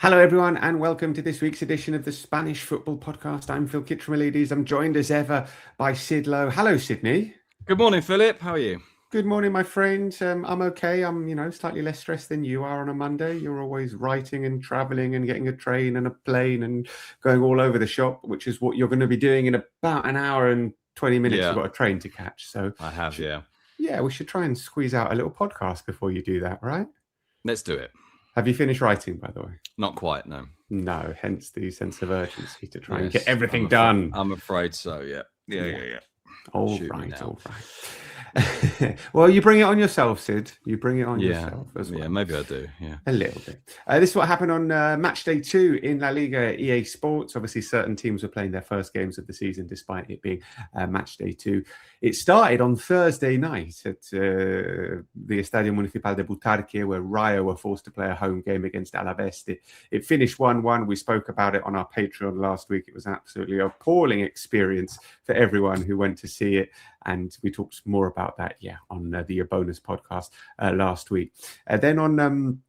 Hello, everyone, and welcome to this week's edition of the Spanish Football Podcast. I'm Phil Kitromilides. I'm joined as ever by Sid Lowe. Hello, Sydney. Good morning, Philip. How are you? Good morning, my friend. I'm okay. I'm, slightly less stressed than you are on a Monday. You're always writing and traveling and getting a train and a plane and going all over the shop, which is what you're going to be doing in about an hour and 20 minutes. Yeah. You've got a train to catch. So I have, yeah. Yeah, we should try and squeeze out a little podcast before you do that, right? Let's do it. Have you finished writing, by the way? Not quite, no. No, hence the sense of urgency to try and get everything done. I'm afraid so, yeah. All right. Well, you bring it on yourself, Sid. You bring it on yourself as well. Yeah, maybe I do, yeah. A little bit. This is what happened on Matchday 2 in La Liga EA Sports. Obviously, certain teams were playing their first games of the season, despite it being Matchday 2. It started on Thursday night at the Estadio Municipal de Butarque, where Rayo were forced to play a home game against Alaves. It finished 1-1. We spoke about it on our Patreon last week. It was an absolutely appalling experience for everyone who went to see it. And we talked more about that, on the bonus podcast last week. Then on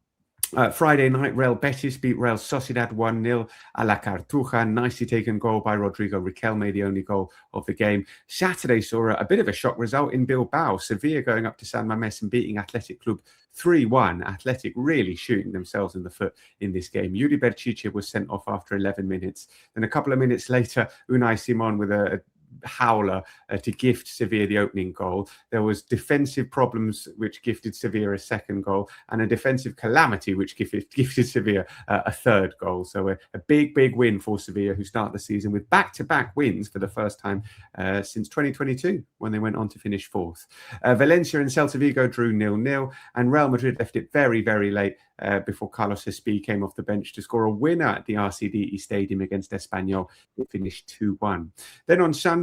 Friday night, Real Betis beat Real Sociedad 1-0. A la Cartuja, nicely taken goal by Rodrigo Riquelme, the only goal of the game. Saturday saw a bit of a shock result in Bilbao. Sevilla going up to San Mamés and beating Athletic Club 3-1. Athletic really shooting themselves in the foot in this game. Yuri Berchiche was sent off after 11 minutes. Then a couple of minutes later, Unai Simon with a howler to gift Sevilla the opening goal. There was defensive problems which gifted Sevilla a second goal, and a defensive calamity which gifted Sevilla a third goal. So a big win for Sevilla, who start the season with back-to-back wins for the first time since 2022, when they went on to finish fourth. Valencia and Celta Vigo drew 0-0, and Real Madrid left it very, very late before Carlos Espie came off the bench to score a winner at the RCDE Stadium against Espanyol. It finished 2-1. Then on Sunday,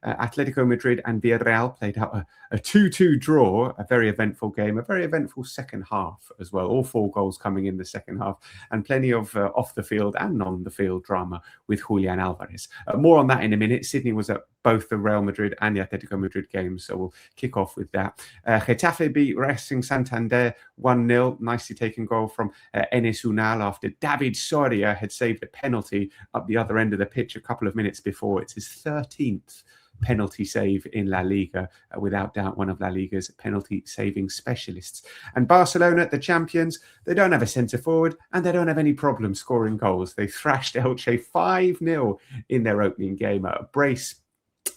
Atletico Madrid and Villarreal played out a 2-2 draw, a very eventful game, a very eventful second half as well. All 4 goals coming in the second half, and plenty of off the field and on the field drama with Julian Alvarez. More on that in a minute. Sydney was at both the Real Madrid and the Atletico Madrid games, so we'll kick off with that. Getafe beat Racing Santander 1-0. Nicely taken goal from Enes Unal after David Soria had saved a penalty up the other end of the pitch a couple of minutes before. It's his 13th penalty save in La Liga, without doubt one of La Liga's penalty saving specialists. And Barcelona, the champions, they don't have a centre forward and they don't have any problem scoring goals. They thrashed Elche 5-0 in their opening game. A brace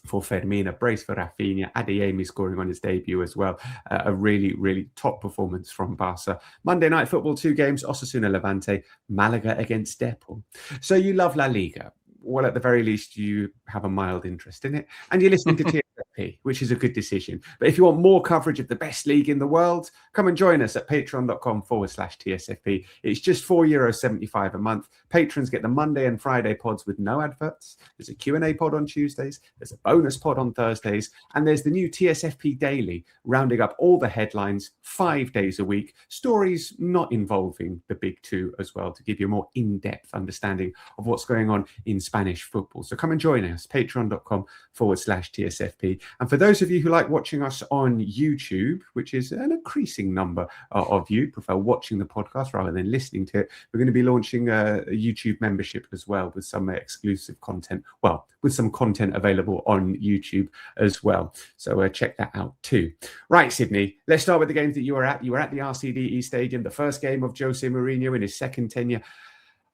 for Fermin, a brace for Rafinha, Adeyemi scoring on his debut as well. A really, really top performance from Barca. Monday Night Football, 2 games, Osasuna Levante, Malaga against Depor. So you love La Liga. Well, at the very least, you have a mild interest in it. And you're listening to TSFP, which is a good decision. But if you want more coverage of the best league in the world, come and join us at patreon.com/TSFP. It's just €4.75 a month. Patrons get the Monday and Friday pods with no adverts. There's a Q&A pod on Tuesdays. There's a bonus pod on Thursdays. And there's the new TSFP Daily, rounding up all the headlines 5 days a week. Stories not involving the big two as well, to give you a more in-depth understanding of what's going on in Spanish football. So come and join us, patreon.com/TSFP. And for those of you who like watching us on YouTube, which is an increasing number of you prefer watching the podcast rather than listening to it, we're going to be launching a YouTube membership as well, with some exclusive content. Well, with some content available on YouTube as well. So check that out too. Right, Sydney, let's start with the games that you were at. You were at the RCDE Stadium, the first game of Jose Mourinho in his second tenure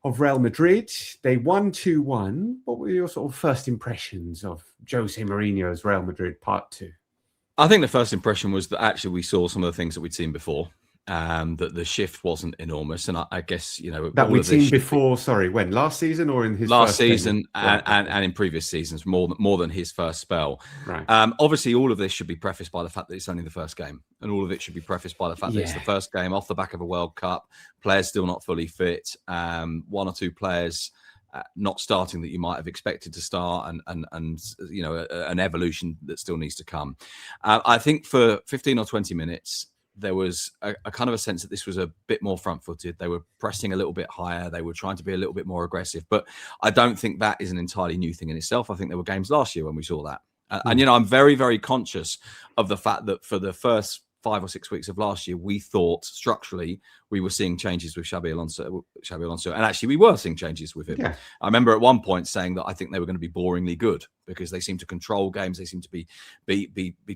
of Real Madrid. They won 2-1. What were your sort of first impressions of Jose Mourinho's Real Madrid Part 2? I think the first impression was that actually we saw some of the things that we'd seen before. That the shift wasn't enormous, and I guess that we'd seen before. Sorry, when, last season or in his last season and in previous seasons, more than his first spell. Right. Obviously, all of this should be prefaced by the fact that it's only the first game, and all of it should be prefaced by the fact that it's the first game off the back of a World Cup. Players still not fully fit. 1 or 2 players not starting that you might have expected to start, and an evolution that still needs to come. I think for 15 or 20 minutes. There was a kind of a sense that this was a bit more front-footed. They were pressing a little bit higher. They were trying to be a little bit more aggressive. But I don't think that is an entirely new thing in itself. I think there were games last year when we saw that. And I'm very, very conscious of the fact that for the first 5 or 6 weeks of last year, we thought structurally we were seeing changes with Xabi Alonso, and actually we were seeing changes with him. Yeah. I remember at one point saying that I think they were going to be boringly good because they seem to control games, they seem to be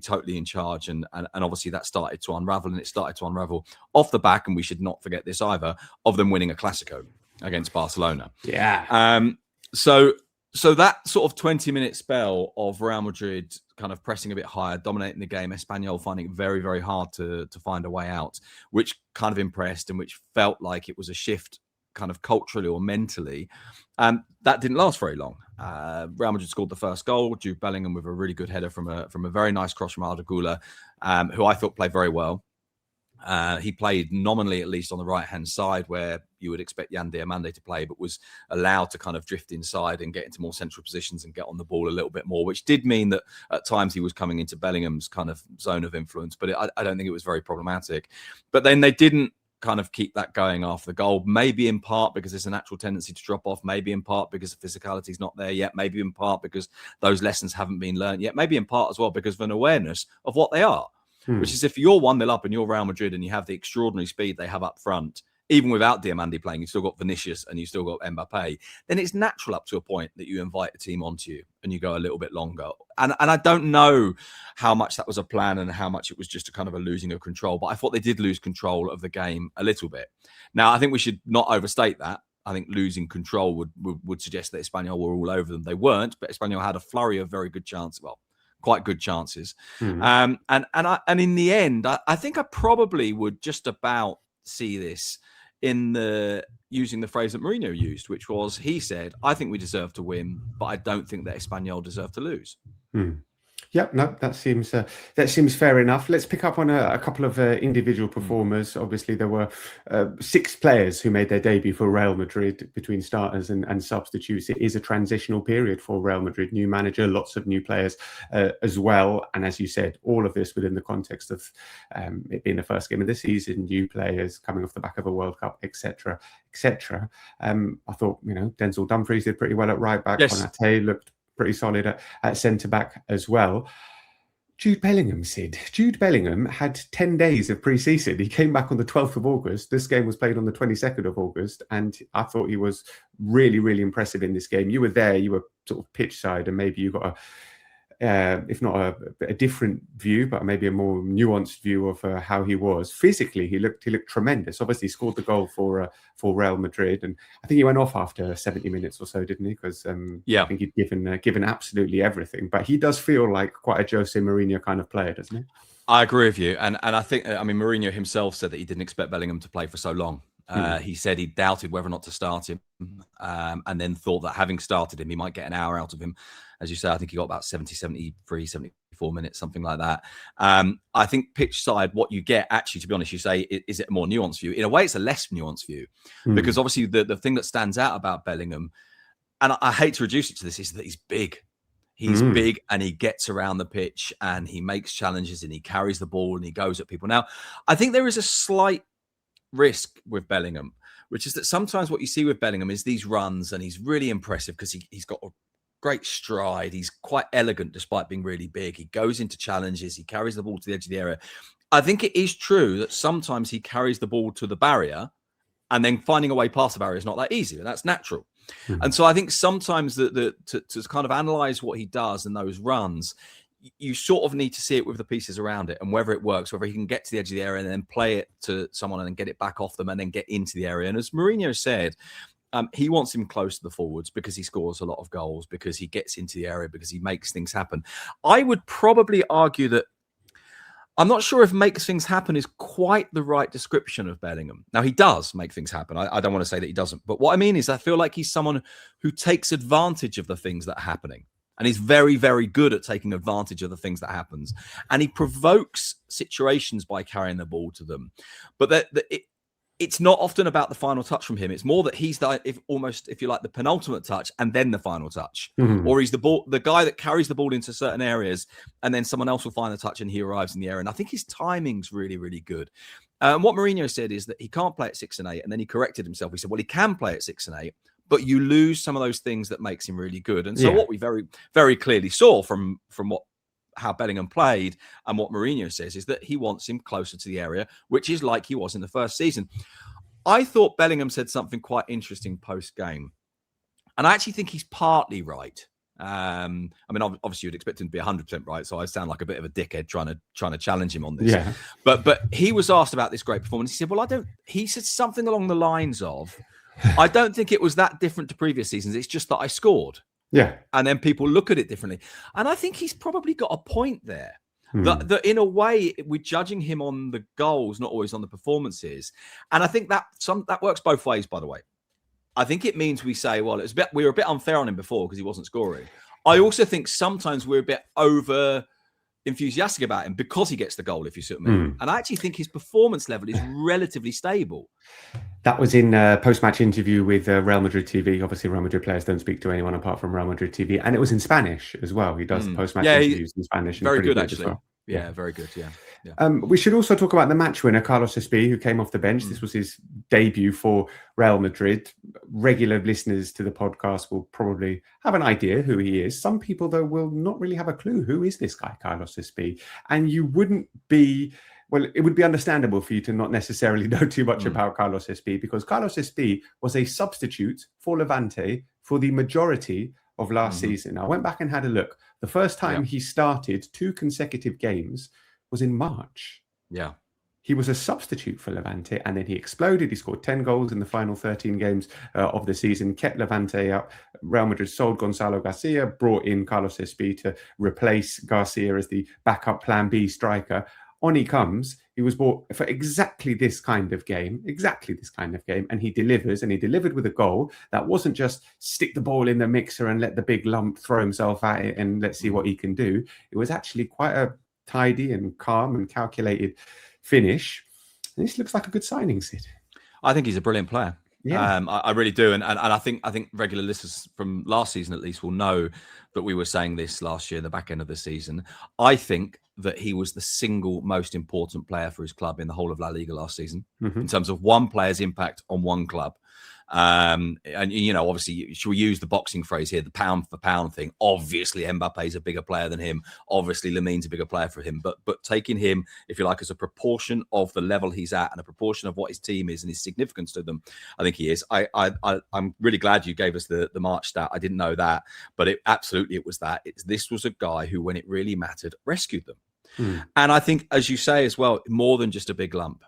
totally in charge, and obviously that started to unravel, and it started to unravel off the back, and we should not forget this either, of them winning a Clásico against Barcelona. Yeah. So that sort of 20-minute spell of Real Madrid kind of pressing a bit higher, dominating the game, Espanyol finding it very, very hard to find a way out, which kind of impressed and which felt like it was a shift kind of culturally or mentally. That didn't last very long. Real Madrid scored the first goal, Jude Bellingham with a really good header from a very nice cross from Arda Güler, who I thought played very well. He played nominally, at least, on the right-hand side where you would expect Yan Diomande to play, but was allowed to kind of drift inside and get into more central positions and get on the ball a little bit more, which did mean that at times he was coming into Bellingham's kind of zone of influence, but I don't think it was very problematic. But then they didn't kind of keep that going after the goal, maybe in part because there's a natural tendency to drop off, maybe in part because the physicality is not there yet, maybe in part because those lessons haven't been learned yet, maybe in part as well because of an awareness of what they are. Which is if you're 1-0 up and you're Real Madrid and you have the extraordinary speed they have up front, even without Diomande playing, you've still got Vinicius and you've still got Mbappe, then it's natural up to a point that you invite a team onto you and you go a little bit longer. And I don't know how much that was a plan and how much it was just a kind of a losing of control, but I thought they did lose control of the game a little bit. Now, I think we should not overstate that. I think losing control would suggest that Espanyol were all over them. They weren't, but Espanyol had a flurry of very good chances. Well, quite good chances. And in the end, I think I probably would just about see this in using the phrase that Mourinho used, which was, he said, I think we deserve to win, but I don't think that Espanyol deserve to lose. Yep, no, that seems fair enough. Let's pick up on a couple of individual performers. Obviously, there were 6 players who made their debut for Real Madrid between starters and substitutes. It is a transitional period for Real Madrid. New manager, lots of new players as well. And as you said, all of this within the context of it being the first game of the season, new players coming off the back of a World Cup, etc., etc. I thought, Denzel Dumfries did pretty well at right back. Yes. Konate looked pretty solid at centre-back as well. Jude Bellingham, Sid. Jude Bellingham had 10 days of pre-season. He came back on the 12th of August. This game was played on the 22nd of August, and I thought he was really, really impressive in this game. You were there, you were sort of pitch side, and maybe you got if not a different view, but maybe a more nuanced view of how he was. Physically, he looked tremendous. Obviously, he scored the goal for Real Madrid, and I think he went off after 70 minutes or so, didn't he? Because I think he'd given absolutely everything. But he does feel like quite a Jose Mourinho kind of player, doesn't he? I agree with you, and I think Mourinho himself said that he didn't expect Bellingham to play for so long. He said he doubted whether or not to start him, and then thought that having started him, he might get an hour out of him. As you say, I think he got about 70, 73, 74 minutes, something like that. I think pitch side, what you get, actually, to be honest, you say, is it a more nuanced view? In a way, it's a less nuanced view, because obviously the thing that stands out about Bellingham, and I hate to reduce it to this, is that he's big. He's big and he gets around the pitch and he makes challenges and he carries the ball and he goes at people. Now, I think there is a slight risk with Bellingham, which is that sometimes what you see with Bellingham is these runs, and he's really impressive because he's got a great stride. He's quite elegant despite being really big. He goes into challenges. He carries the ball to the edge of the area. I think it is true that sometimes he carries the ball to the barrier and then finding a way past the barrier is not that easy, and that's natural. And so I think sometimes to kind of analyze what he does in those runs, you sort of need to see it with the pieces around it and whether it works, whether he can get to the edge of the area and then play it to someone and then get it back off them and then get into the area. And as Mourinho said, he wants him close to the forwards because he scores a lot of goals, because he gets into the area, because he makes things happen. I would probably argue that I'm not sure if makes things happen is quite the right description of Bellingham. Now, he does make things happen. I don't want to say that he doesn't. But what I mean is I feel like he's someone who takes advantage of the things that are happening. And he's very, very good at taking advantage of the things that happens. And he provokes situations by carrying the ball to them. But it's not often about the final touch from him. It's more that he's if you like, the penultimate touch and then the final touch. Or he's the guy that carries the ball into certain areas and then someone else will find the touch and he arrives in the area. And I think his timing's really, really good. What Mourinho said is that he can't play at 6 and 8. And then he corrected himself. He said, well, he can play at 6 and 8, but you lose some of those things that makes him really good. And so what we very, very clearly saw from what how Bellingham played and what Mourinho says is that he wants him closer to the area, which is like he was in the first season. I thought Bellingham said something quite interesting post-game. And I actually think he's partly right. I mean, obviously you'd expect him to be 100% right, so I sound like a bit of a dickhead trying to challenge him on this. Yeah. But he was asked about this great performance. He said, well, he said something along the lines of, I don't think it was that different to previous seasons. It's just that I scored. Yeah. And then people look at it differently. And I think he's probably got a point there. That in a way, we're judging him on the goals, not always on the performances. And I think that works both ways, by the way. I think it means we say, well, we were a bit unfair on him before because he wasn't scoring. I also think sometimes we're a bit over enthusiastic about him because he gets the goal, if you see what I mean. And I actually think his performance level is relatively stable. That was in a post-match interview with Real Madrid TV. Obviously, Real Madrid players don't speak to anyone apart from Real Madrid TV. And it was in Spanish as well. He does post-match interviews in Spanish. Very good, actually. Well. Yeah, very good. Yeah. We should also talk about the match winner, Carlos Espie, who came off the bench. This was his debut for Real Madrid. Regular listeners to the podcast will probably have an idea who he is. Some people, though, will not really have a clue. Who is this guy, Carlos Espie? And you wouldn't be... Well, it would be understandable for you to not necessarily know too much about Carlos Espie, because Carlos Espie was a substitute for Levante for the majority of last season. I went back and had a look. The first time he started 2 consecutive games was in March. Yeah. He was a substitute for Levante, and then he exploded. He scored 10 goals in the final 13 games of the season, kept Levante up. Real Madrid sold Gonzalo Garcia, brought in Carlos Espie to replace Garcia as the backup plan B striker. On he comes. He was bought for exactly this kind of game, and he delivers, and he delivered with a goal that wasn't just stick the ball in the mixer and let the big lump throw himself at it and let's see what he can do. It was actually quite a tidy and calm and calculated finish. And this looks like a good signing, Sid. I think he's a brilliant player. Yeah. I really do. And I think regular listeners from last season at least will know that we were saying this last year, the back end of the season. I think that he was the single most important player for his club in the whole of La Liga last season in terms of one player's impact on one club. And, you know, obviously, should we use the boxing phrase here, the pound for pound thing? Obviously, Mbappe's a bigger player than him. obviously, Lamin's a bigger player for him. But taking him, if you like, as a proportion of the level he's at and a proportion of what his team is and his significance to them, I think he is. I'm really glad you gave us the March stat. I didn't know that, but it was that. This was a guy who, when it really mattered, rescued them. And I think, as you say as well, more than just a big lump.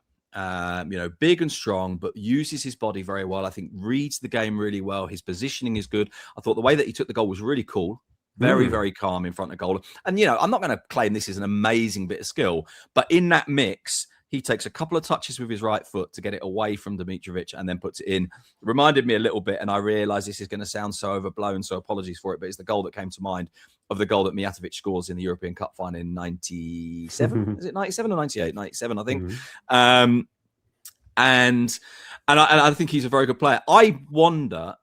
Big and strong, but uses his body very well. I think reads the game really well. His positioning is good. I thought the way that he took the goal was really cool. Very, very calm in front of goal. And, I'm not going to claim this is an amazing bit of skill, but in that mix, he takes a couple of touches with his right foot to get it away from Dimitrovic and then puts it in. It reminded me a little bit, and I realise this is going to sound so overblown, so apologies for it, but it's the goal that came to mind of the goal that Mijatovic scores in the European Cup final in 97. Is it 97 or 98? 97, I think. And I think he's a very good player. I wonder,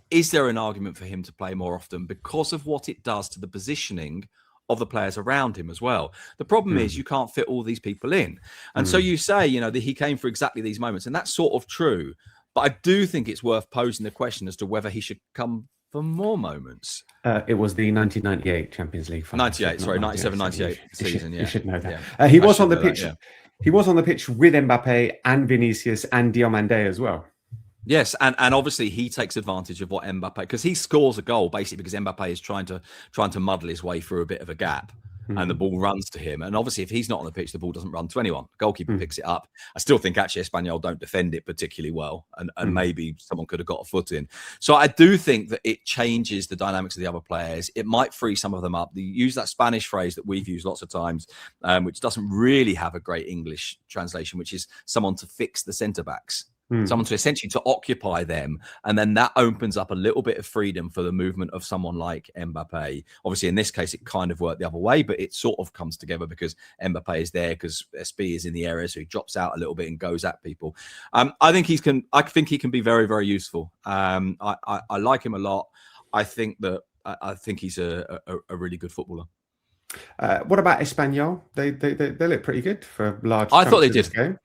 is there an argument for him to play more often because of what it does to the positioning of the players around him as well? The problem is you can't fit all these people in. And so you say, that he came for exactly these moments, and that's sort of true. But I do think it's worth posing the question as to whether he should come for more moments. It was the 1998 Champions League final. 97-98 season. You should know that. He was on the pitch. He was on the pitch with Mbappe and Vinicius and Diomande as well. Yes, and obviously he takes advantage of what Mbappe, because he scores a goal basically because Mbappe is trying to muddle his way through a bit of a gap, and the ball runs to him. And obviously, if he's not on the pitch, the ball doesn't run to anyone. The goalkeeper picks it up. I still think actually Espanyol don't defend it particularly well, and maybe someone could have got a foot in. So I do think that it changes the dynamics of the other players. It might free some of them up. They use that Spanish phrase that we've used lots of times, which doesn't really have a great English translation, which is someone to fix the centre backs. Someone to essentially to occupy them, and then that opens up a little bit of freedom for the movement of someone like Mbappe. Obviously, in this case, it kind of worked the other way, but it sort of comes together because Mbappe is there, because Espie is in the area, so he drops out a little bit and goes at people. I think he can be very, very useful. I like him a lot. I think he's a really good footballer. What about Espanyol? They look pretty good for large. I thought they did. Game.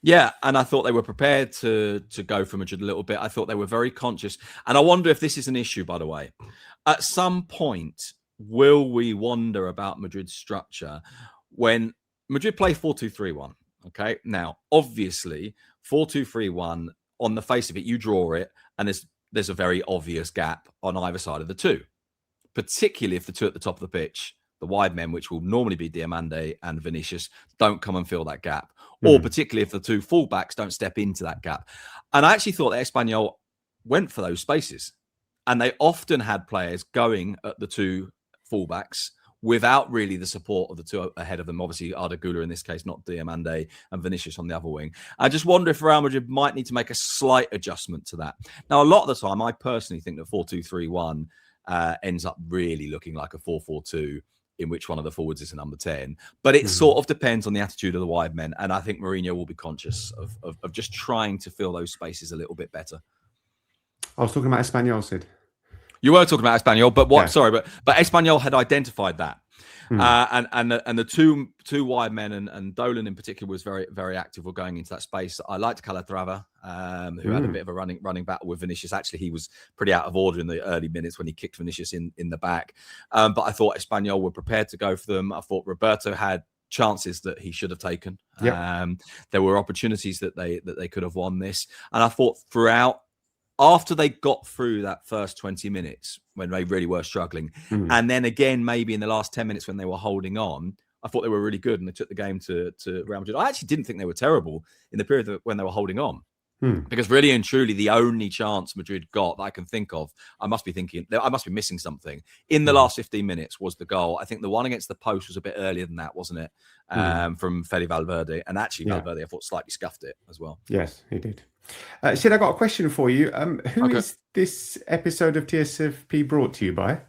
Yeah, and I thought they were prepared to go for Madrid a little bit. I thought they were very conscious, and I wonder if this is an issue. By the way, at some point, will we wonder about Madrid's structure when Madrid play 4-2-3-1? Okay, now obviously 4-2-3-1, on the face of it, you draw it, and there's a very obvious gap on either side of the two, particularly if the two at the top of the pitch, the wide men, which will normally be Diamande and Vinicius, don't come and fill that gap, or particularly if the two fullbacks don't step into that gap. And I actually thought that Espanyol went for those spaces, and they often had players going at the two fullbacks without really the support of the two ahead of them. Obviously, Arda Güler in this case, not Diamande, and Vinicius on the other wing. I just wonder if Real Madrid might need to make a slight adjustment to that. Now, a lot of the time, I personally think that 4-2-3-1 ends up really looking like a 4-4-2, in which one of the forwards is a number 10. But it sort of depends on the attitude of the wide men. And I think Mourinho will be conscious of just trying to fill those spaces a little bit better. I was talking about Espanyol, Sid. You were talking about Espanyol, but what? Yeah. Sorry, but Espanyol had identified that, and the two wide men and Dolan in particular was very, very active. Were going into that space. I liked Calatrava, who had a bit of a running battle with Vinicius. Actually, he was pretty out of order in the early minutes when he kicked Vinicius in the back. But I thought Espanyol were prepared to go for them. I thought Roberto had chances that he should have taken. Yep. There were opportunities that they could have won this, and I thought throughout, after they got through that first 20 minutes when they really were struggling, and then again maybe in the last 10 minutes when they were holding on, I thought they were really good and they took the game to Real Madrid. I actually didn't think they were terrible in the period when they were holding on. Because really and truly, the only chance Madrid got that I can think of, I must be missing something, in the last 15 minutes was the goal. I think the one against the post was a bit earlier than that, wasn't it? From Fede Valverde. And actually, Valverde, I thought, slightly scuffed it as well. Yes, he did. Sid, I got a question for you. Who is this episode of TSFP brought to you by?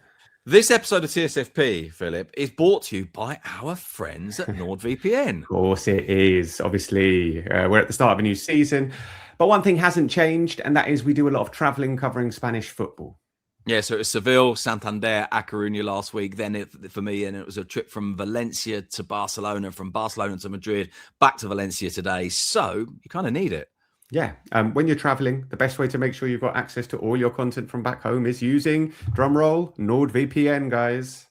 This episode of TSFP, Philip, is brought to you by our friends at NordVPN. Of course it is. Obviously, we're at the start of a new season. But one thing hasn't changed, and that is we do a lot of traveling covering Spanish football. Yeah, so it was Seville, Santander, A Coruña last week. Then for me, and it was a trip from Valencia to Barcelona, from Barcelona to Madrid, back to Valencia today. So you kind of need it. Yeah. When you're traveling, the best way to make sure you've got access to all your content from back home is using, drumroll, NordVPN, guys.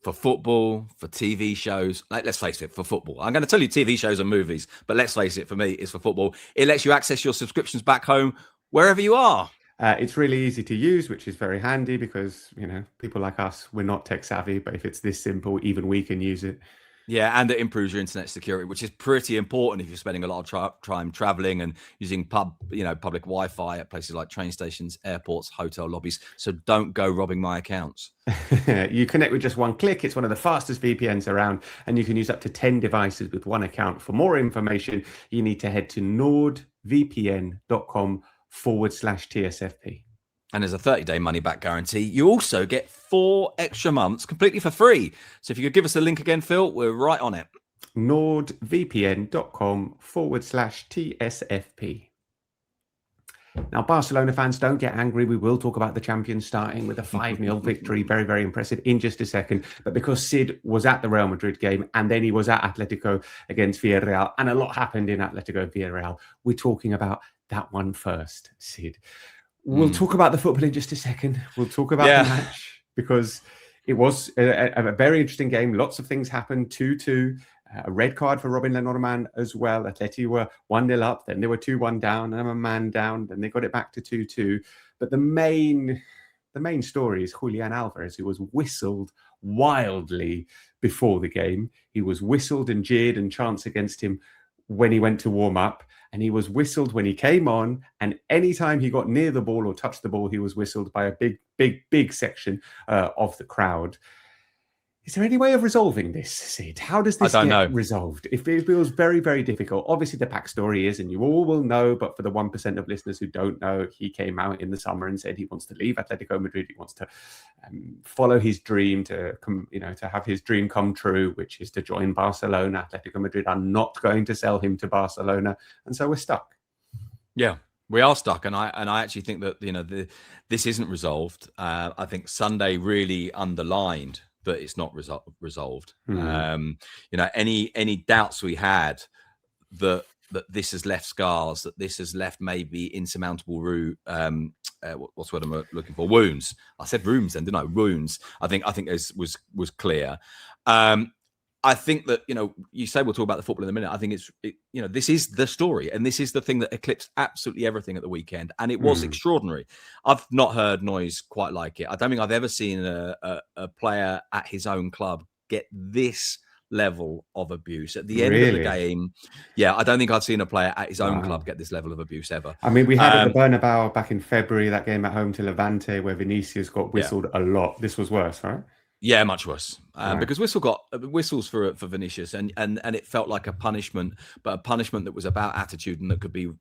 For football, for TV shows, let's face it, for football. I'm going to tell you TV shows and movies, but let's face it, for me, it's for football. It lets you access your subscriptions back home, wherever you are. It's really easy to use, which is very handy because, people like us, we're not tech savvy, but if it's this simple, even we can use it. Yeah, and it improves your internet security, which is pretty important if you're spending a lot of time traveling and using public Wi-Fi at places like train stations, airports, hotel lobbies. So don't go robbing my accounts. You connect with just one click. It's one of the fastest VPNs around, and you can use up to 10 devices with one account. For more information, you need to head to nordvpn.com/TSFP. And there's a 30-day money-back guarantee. You also get 4 extra months completely for free. So if you could give us a link again, Phil, we're right on it. nordvpn.com/TSFP. Now, Barcelona fans, don't get angry. We will talk about the champions starting with a 5-0 victory. Very, very impressive in just a second. But because Sid was at the Real Madrid game and then he was at Atletico against Villarreal, and a lot happened in Atletico Villarreal, we're talking about that one first, Sid. We'll talk about the football in just a second. We'll talk about the match because it was a very interesting game. Lots of things happened. 2-2, a red card for Robin Lenormand as well. Atleti were 1-0 up, then they were 2-1 down, and a man down, then they got it back to 2-2. But the main story is Julian Alvarez, who was whistled wildly before the game. He was whistled and jeered and chants against him when he went to warm up. And he was whistled when he came on. And anytime he got near the ball or touched the ball, he was whistled by a big section of the crowd. Is there any way of resolving this, Sid? How does this get resolved? It feels very, very difficult. Obviously, the backstory is, and you all will know, but for the 1% of listeners who don't know, he came out in the summer and said he wants to leave Atletico Madrid. He wants to follow his dream, to have his dream come true, which is to join Barcelona. Atletico Madrid are not going to sell him to Barcelona, and so we're stuck. Yeah. We are stuck, and I actually think that this isn't resolved. I think Sunday really underlined that it's not resolved. Any doubts we had that that this has left scars, that this has left maybe insurmountable what's what I'm looking for? Wounds. I said rooms then, didn't I? Wounds. I think it was clear. I think that, you say we'll talk about the football in a minute. I think this is the story, and this is the thing that eclipsed absolutely everything at the weekend, and it was extraordinary. I've not heard noise quite like it. I don't think I've ever seen a player at his own club get this level of abuse at the end of the game. Yeah, I don't think I've seen a player at his own club get this level of abuse ever. I mean, we had at the Bernabeu back in February, that game at home to Levante, where Vinicius got whistled a lot. This was worse, right? Yeah, much worse. Because whistles for Vinicius, and it felt like a punishment, but a punishment that was about attitude and that could be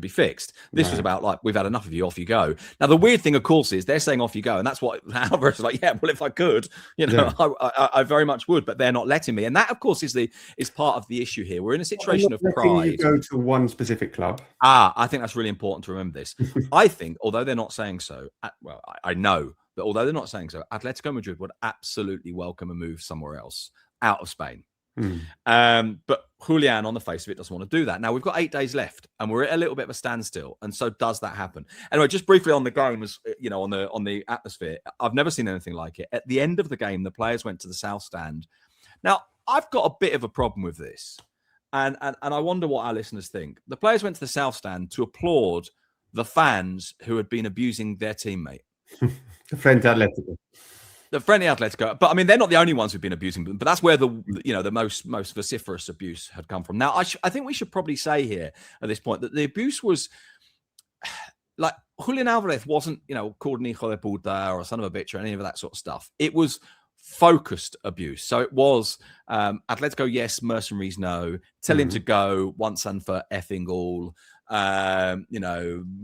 fixed. This was about, like, we've had enough of you, off you go. Now, the weird thing, of course, is they're saying off you go, and that's what Alvarez is like. Yeah, well, if I could, I very much would, but they're not letting me, and that, of course, is part of the issue here. We're in a situation of pride. You go to one specific club. I think that's really important to remember this. I think, although they're not saying so, I know. But although they're not saying so, Atletico Madrid would absolutely welcome a move somewhere else, out of Spain. But Julian, on the face of it, doesn't want to do that. Now, we've got 8 days left, and we're at a little bit of a standstill. And so does that happen? Anyway, just briefly on the game, on the atmosphere, I've never seen anything like it. At the end of the game, the players went to the south stand. Now, I've got a bit of a problem with this. And I wonder what our listeners think. The players went to the south stand to applaud the fans who had been abusing their teammate. The friendly Atletico. But I mean, they're not the only ones who've been abusing them. But that's where the most vociferous abuse had come from. Now, I think we should probably say here at this point that the abuse was like, Julian Alvarez wasn't, called an hijo de puta or a son of a bitch or any of that sort of stuff. It was focused abuse. So it was Atletico, yes, mercenaries, no. Tell him to go once and for effing all.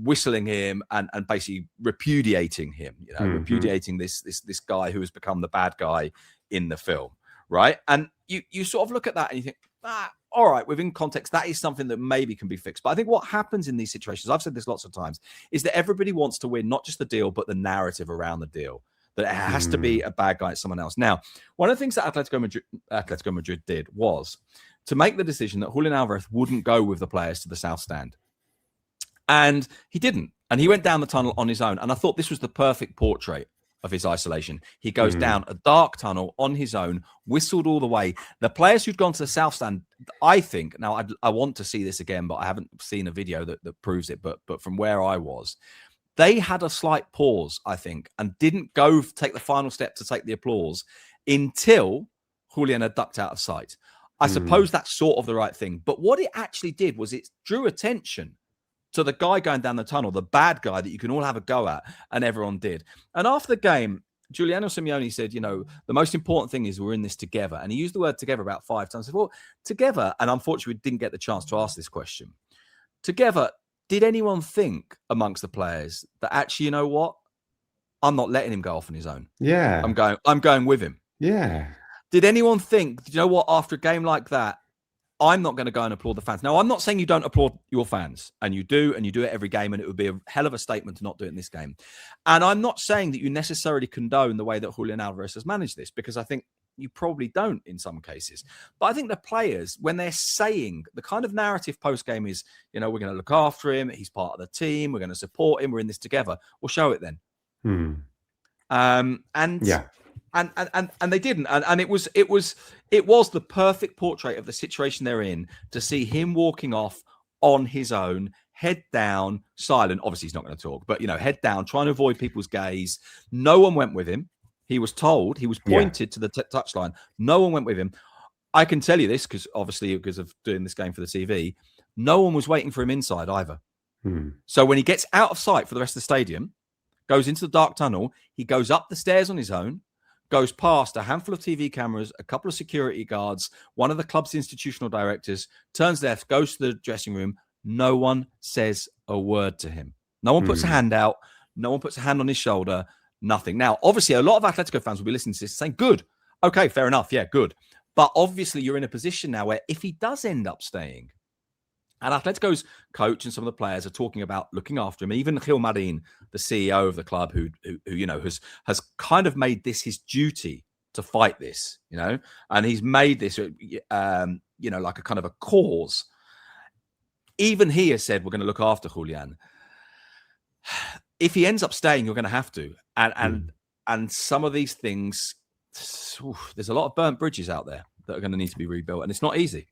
Whistling him and basically repudiating him, repudiating this guy who has become the bad guy in the film, right? And you sort of look at that and you think, all right, within context, that is something that maybe can be fixed. But I think what happens in these situations, I've said this lots of times, is that everybody wants to win not just the deal, but the narrative around the deal. That it has to be a bad guy at someone else. Now, one of the things that Atletico Madrid did was to make the decision that Julian Alvarez wouldn't go with the players to the south stand. And he didn't. And he went down the tunnel on his own. And I thought this was the perfect portrait of his isolation. He goes down a dark tunnel on his own, whistled all the way. The players who'd gone to the south stand, I think, now I want to see this again, but I haven't seen a video that proves it. But from where I was, they had a slight pause, I think, and didn't go take the final step to take the applause until Julian had ducked out of sight. I suppose that's sort of the right thing. But what it actually did was it drew attention to the guy going down the tunnel, the bad guy that you can all have a go at, and everyone did. And after the game, Giuliano Simeone said, the most important thing is we're in this together. And he used the word together about 5 times. I said, well, together, and unfortunately we didn't get the chance to ask this question. Together, did anyone think amongst the players that actually, you know what? I'm not letting him go off on his own. Yeah. I'm going with him. Yeah. Did anyone think, you know what, after a game like that, I'm not going to go and applaud the fans. Now, I'm not saying you don't applaud your fans, and you do it every game, and it would be a hell of a statement to not do it in this game. And I'm not saying that you necessarily condone the way that Julian Alvarez has managed this, because I think you probably don't in some cases. But I think the players, when they're saying the kind of narrative post-game is, we're going to look after him, he's part of the team, we're going to support him, we're in this together. We'll show it then. And they didn't, and it was the perfect portrait of the situation they're in, to see him walking off on his own, head down, silent. Obviously, he's not going to talk, but head down, trying to avoid people's gaze. No one went with him. He was told, he was pointed to the touchline. No one went with him. I can tell you this because of doing this game for the TV, no one was waiting for him inside either. So when he gets out of sight for the rest of the stadium, goes into the dark tunnel, he goes up the stairs on his own, goes past a handful of TV cameras, a couple of security guards, one of the club's institutional directors, turns left, goes to the dressing room. No one says a word to him. No one puts a hand out. No one puts a hand on his shoulder. Nothing. Now, obviously, a lot of Atletico fans will be listening to this saying, good. Okay, fair enough. Yeah, good. But obviously, you're in a position now where if he does end up staying, and Atletico's coach and some of the players are talking about looking after him. Even Gil Marin, the CEO of the club, who has kind of made this his duty to fight this, and he's made this, like a kind of a cause. even he has said we're going to look after Julian. If he ends up staying, you're going to have to. And some of these things, there's a lot of burnt bridges out there that are going to need to be rebuilt, and it's not easy.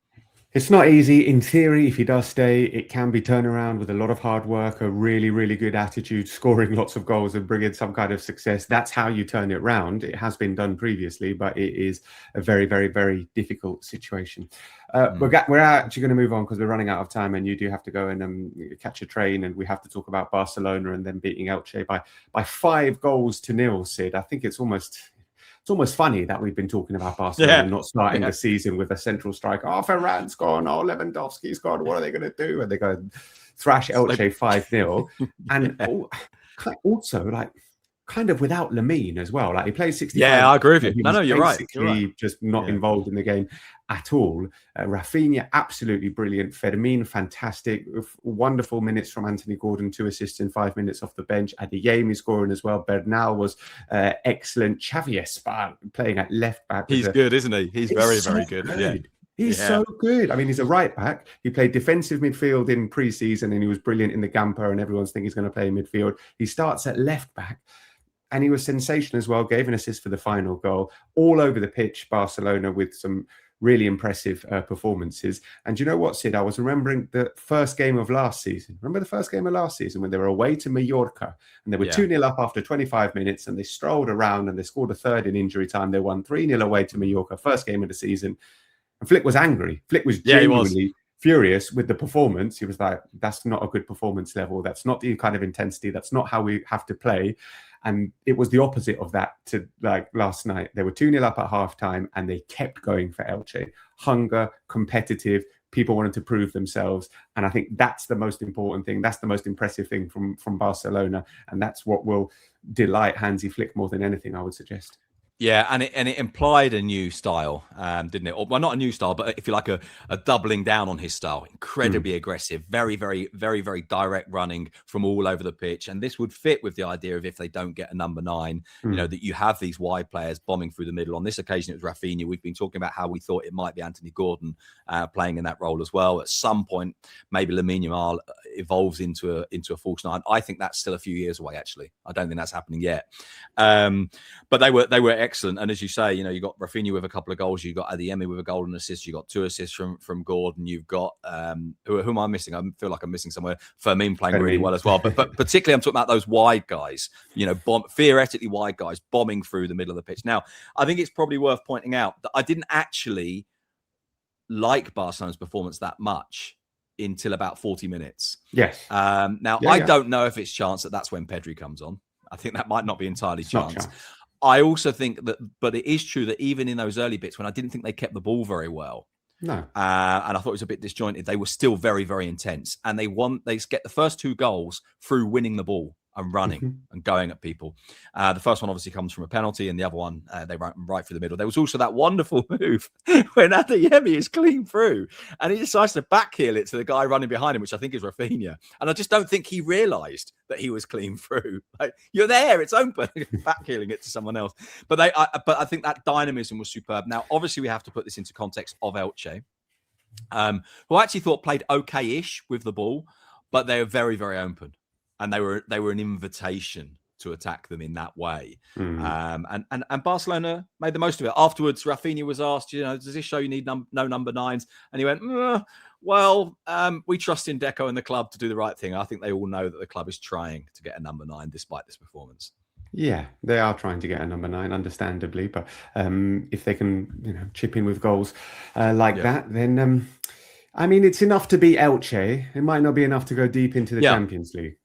It's not easy. In theory, if he does stay, it can be turned around with a lot of hard work, a really, really good attitude, scoring lots of goals and bringing some kind of success. That's how you turn it around. It has been done previously, but it is a very, very, very difficult situation. We're actually going to move on because we're running out of time, and you do have to go and catch a train, and we have to talk about Barcelona and then beating Elche by 5-0, Sid. I think it's almost funny that we've been talking about Barcelona not starting the season with a central striker. Oh, Ferran's gone. Oh, Lewandowski's gone. What are they going to do? And they go and thrash Elche 5-0. And also, like, kind of without Lamine as well. Like, he plays 65. Yeah, I agree with you. No, you're right. Just not involved in the game at all. Rafinha, absolutely brilliant. Fermin, fantastic. Wonderful minutes from Anthony Gordon, 2 assists in 5 minutes off the bench. Adeyemi scoring as well. Bernal was excellent. Xavi Espie playing at left back. He's good, isn't he? He's very, very good. Yeah. He's so good. I mean, he's a right back. He played defensive midfield in pre-season, and he was brilliant in the Gamper, and everyone's thinking he's going to play in midfield. He starts at left back. And he was sensational as well, gave an assist for the final goal. All over the pitch, Barcelona, with some really impressive performances. And you know what, Sid? I was remembering the first game of last season. Remember the first game of last season when they were away to Mallorca and they were 2-0 up after 25 minutes and they strolled around and they scored a third in injury time. They won 3-0 away to Mallorca, first game of the season. And Flick was angry. Flick was genuinely furious with the performance. He was like, that's not a good performance level. That's not the kind of intensity. That's not how we have to play. And it was the opposite of that to like last night. They were 2-0 up at halftime and they kept going for Elche. Hunger, competitive, people wanted to prove themselves. And I think that's the most important thing. That's the most impressive thing from Barcelona. And that's what will delight Hansi Flick more than anything, I would suggest. Yeah, and it implied a new style, didn't it? Well, not a new style, but if you like, a doubling down on his style. Incredibly aggressive, very, very, very, very direct running from all over the pitch. And this would fit with the idea of if they don't get a number 9, you know, that you have these wide players bombing through the middle. On this occasion, it was Rafinha. We've been talking about how we thought it might be Anthony Gordon playing in that role as well. At some point, maybe Lamine Yamal evolves into a false 9. I think that's still a few years away, actually. I don't think that's happening yet. But they were excellent. And as you say, you know, you got Rafinha with a couple of goals, you got Adeyemi with a goal and assist, you got 2 assists from Gordon, you've got who am I missing? I feel like I'm missing somewhere. Fermin playing really well as well. But particularly I'm talking about those wide guys, you know, theoretically wide guys bombing through the middle of the pitch. Now, I think it's probably worth pointing out that I didn't actually like Barcelona's performance that much until about 40 minutes. Yes. I don't know if it's chance that that's when Pedri comes on. I think that might not be entirely chance. I also think that, but it is true that even in those early bits when I didn't think they kept the ball very well, and I thought it was a bit disjointed, they were still very, very intense. And they get the first 2 goals through winning the ball and running and going at people. The first one obviously comes from a penalty, and the other one they run right through the middle. There was also that wonderful move when Adeyemi is clean through and he decides to backheel it to the guy running behind him, which I think is Rafinha. And I just don't think he realised that he was clean through. Like, you're there, it's open, backheeling it to someone else. But I think that dynamism was superb. Now, obviously, we have to put this into context of Elche, who I actually thought played okay-ish with the ball, but they were very, very open. And they were an invitation to attack them in that way. And Barcelona made the most of it. Afterwards, Rafinha was asked, you know, does this show you need no number 9s? And he went, we trust in Deco and the club to do the right thing. I think they all know that the club is trying to get a number 9 despite this performance. Yeah, they are trying to get a number 9, understandably. But if they can, you know, chip in with goals that, then, I mean, it's enough to beat Elche. It might not be enough to go deep into the Champions League.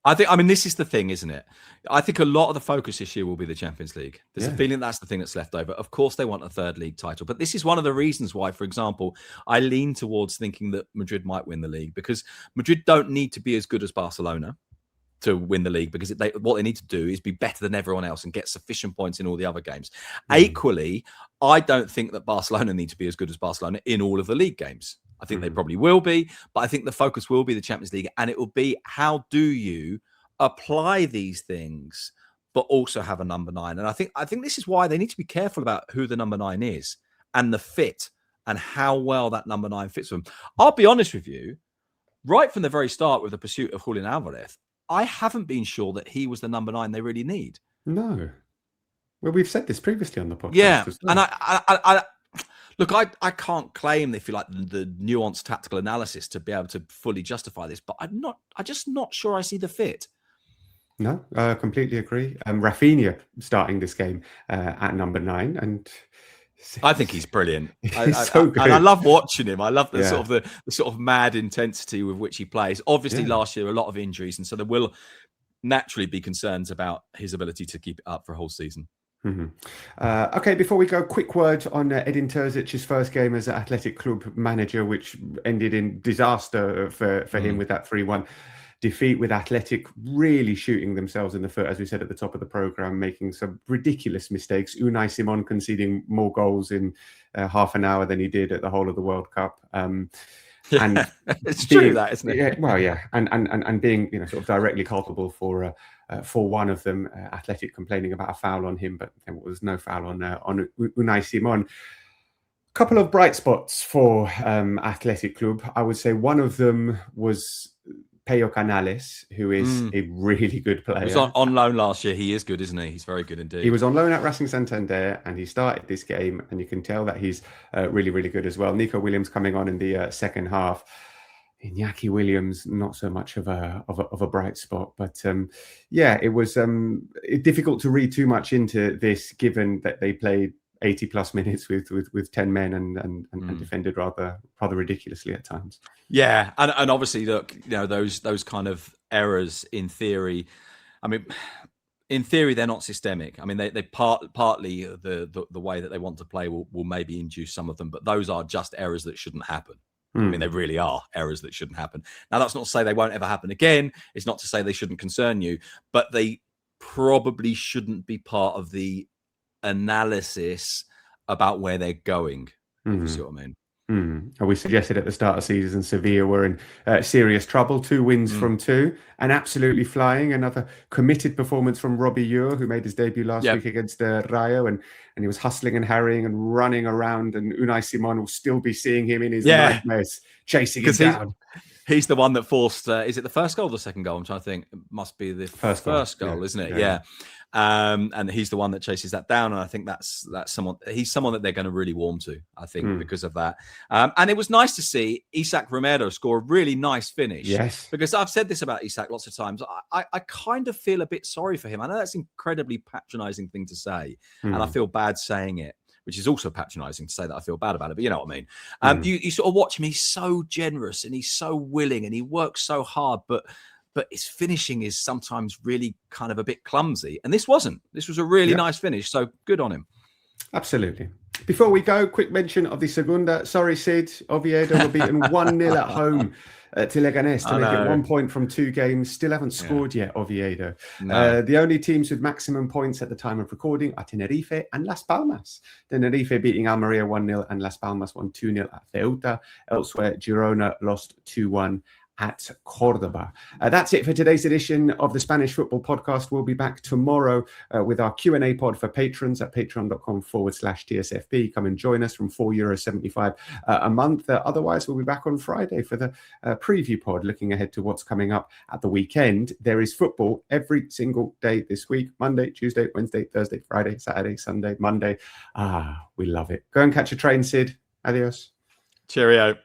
I mean, this is the thing, isn't it? I think a lot of the focus this year will be the Champions League. There's a feeling that's the thing that's left over. Of course, they want a 3rd league title. But this is one of the reasons why, for example, I lean towards thinking that Madrid might win the league, because Madrid don't need to be as good as Barcelona to win the league, because what they need to do is be better than everyone else and get sufficient points in all the other games. Equally, I don't think that Barcelona need to be as good as Barcelona in all of the league games. I think they probably will be, but I think the focus will be the Champions League, and it will be how do you apply these things, but also have a number 9. And I think this is why they need to be careful about who the number 9 is and the fit and how well that number 9 fits them. I'll be honest with you, right from the very start with the pursuit of Julian Alvarez, I haven't been sure that he was the number 9 they really need. No. Well, we've said this previously on the podcast. Yeah, as well. and I look, I can't claim, if you like, the nuanced tactical analysis to be able to fully justify this, but I'm just not sure I see the fit. No, I completely agree. Rafinha starting this game at number 9, and I think he's brilliant. He's so good, and I love watching him. I love the Yeah. sort of mad intensity with which he plays. Obviously, last year a lot of injuries, and so there will naturally be concerns about his ability to keep it up for a whole season. Okay, before we go, quick word on Edin Terzic's first game as Athletic Club manager, which ended in disaster for him with that 3-1 defeat, with Athletic really shooting themselves in the foot, as we said at the top of the programme, making some ridiculous mistakes. Unai Simon conceding more goals in half an hour than he did at the whole of the World Cup. And it's true, that, isn't it? Yeah, well, yeah, and being sort of directly culpable for one of them, Athletic complaining about a foul on him, but there was no foul on Unai Simon. Couple of bright spots for Athletic Club. I would say one of them was Pello Canales, who is a really good player. He was on loan last year. He is good, isn't he? He's very good indeed. He was on loan at Racing Santander, and he started this game, and you can tell that he's really, really good as well. Nico Williams coming on in the second half. Iñaki Williams, not so much of a bright spot, but it was difficult to read too much into this, given that they played 80 plus minutes with 10 men and defended rather ridiculously at times. Yeah, and obviously, look, those kind of errors in theory. I mean, in theory, they're not systemic. I mean, they partly the way that they want to play will maybe induce some of them, but those are just errors that shouldn't happen. I mean, they really are errors that shouldn't happen. Now, that's not to say they won't ever happen again. It's not to say they shouldn't concern you, but they probably shouldn't be part of the analysis about where they're going. If you see what I mean. We suggested at the start of the season, Sevilla were in serious trouble. 2 wins from 2, and absolutely flying. Another committed performance from Robbie Eure, who made his debut last week against Rayo, and he was hustling and harrying and running around. And Unai Simon will still be seeing him in his nightmares, chasing him down. He's the one that forced. Is it the first goal or the second goal? I'm trying to think. It must be the first goal, isn't it? Yeah. And he's the one that chases that down, and I think that's someone. He's someone that they're going to really warm to, I think, because of that. And it was nice to see Isaac Romero score a really nice finish. Yes, because I've said this about Isaac lots of times. I kind of feel a bit sorry for him. I know that's an incredibly patronising thing to say, and I feel bad saying it, which is also patronising to say that I feel bad about it, but you know what I mean. You sort of watch him. He's so generous and he's so willing and he works so hard, but his finishing is sometimes really kind of a bit clumsy. And this wasn't. This was a really nice finish. So good on him. Absolutely. Before we go, quick mention of the Segunda. Sorry, Sid. Oviedo were beaten 1-0 at home to Leganés to make it 1 point from 2 games. Still haven't scored yet, Oviedo. No. The only teams with maximum points at the time of recording are Tenerife and Las Palmas. Tenerife beating Almeria 1-0 and Las Palmas won 2-0 at Ceuta. Elsewhere, Girona lost 2-1 at Cordoba. That's it for today's edition of the Spanish Football Podcast. We'll be back tomorrow with our Q&A pod for patrons at patreon.com/TSFP. Come and join us from €4.75 a month. Otherwise, we'll be back on Friday for the preview pod, looking ahead to what's coming up at the weekend. There is football every single day this week: Monday, Tuesday, Wednesday, Thursday, Friday, Saturday, Sunday, Monday. We love it. Go and catch a train, Sid. Adios. Cheerio.